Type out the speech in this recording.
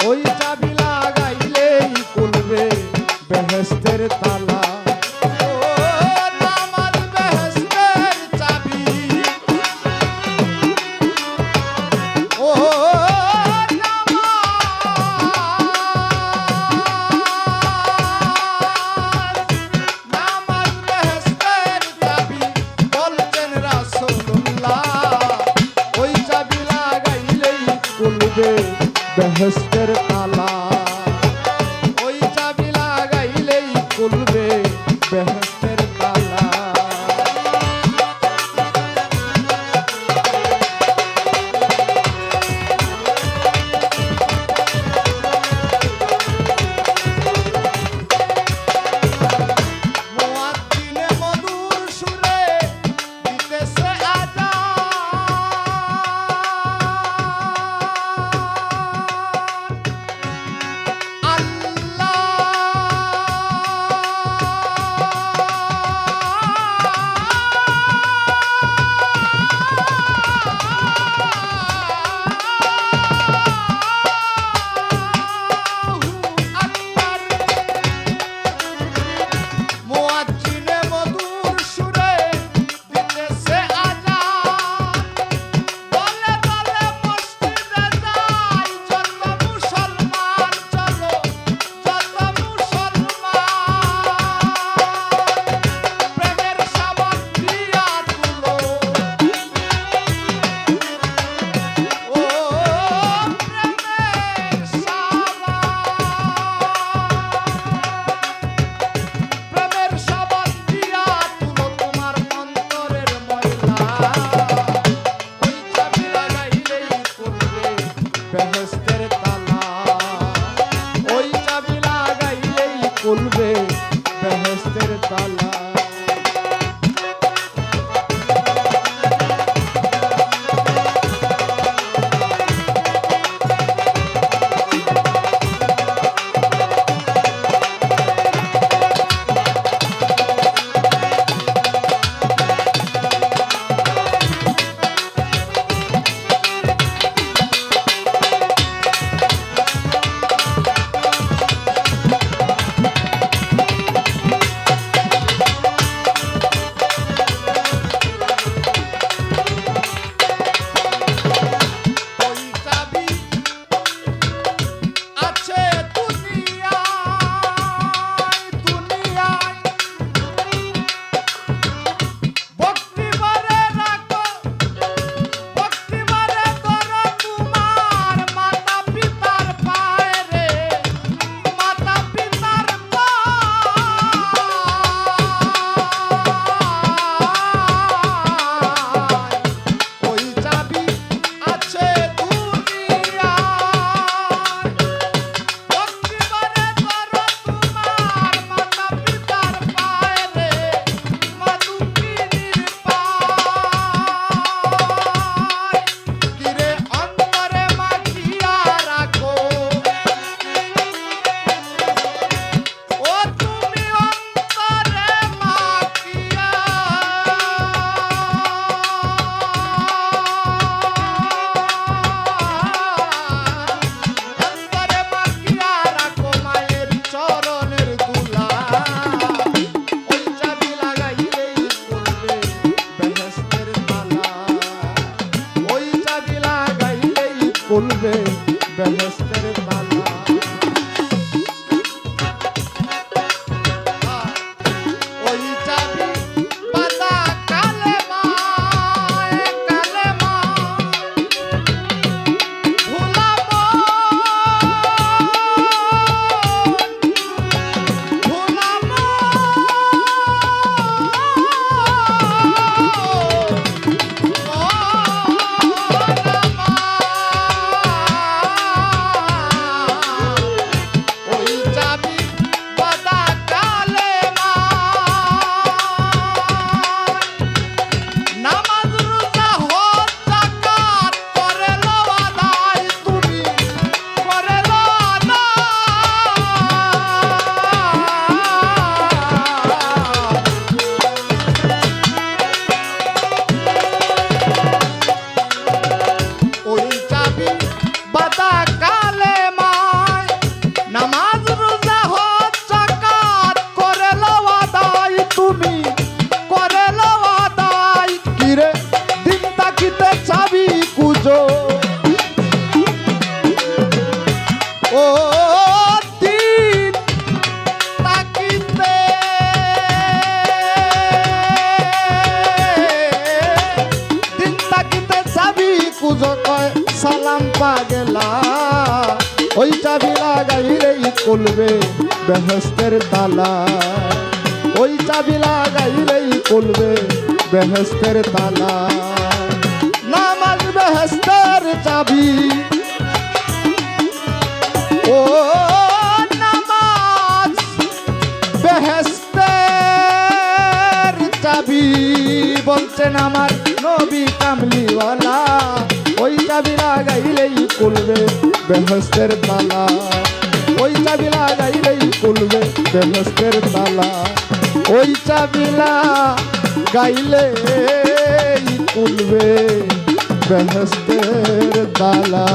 ওই চাবি লাগাইলেই খুলবে বেহেশতের তালা। ও নামাজ বেহেশতের চাবি, ও নামাজ বেহেশতের চাবি বলছেন রাসূলুল্লাহ। ওই চাবি লাগাইলেই খুলবে বেহেশতের তালা। ওই চাবি লাগাইলেই খুলবে বেহেশতের তালা। মুয়াজ্জিনে মধুর সুরে দিতেছে বেহেশতের তালা। ওই চাবি লাগাইলেই খুলবে বেহেশতের তালা। খুলবে বেহেশতের তালা। ওই চাবি বাঁধা কালেমায় কালেমা ভুলাবো ভুলাবো ওই চাবি লাগাইলেই খুলবে বেহেশতের তালা, ওই চাবি লাগাইলেই খুলবে বেহেশতের তালা। নামাজ বেহেশতের চাবি, ও নামাজ বেহেশতের চাবি, বলছেন আমার নবী কামলিওয়ালা। ওই চাবি লাগাইলেই খুলবে বেহেশতের তালা, ওই চাবি লাগাইলেই খুলবে বেহেশতের তালা, ওই চাবি লাগাইলেই খুলবে বেহেশতের তালা।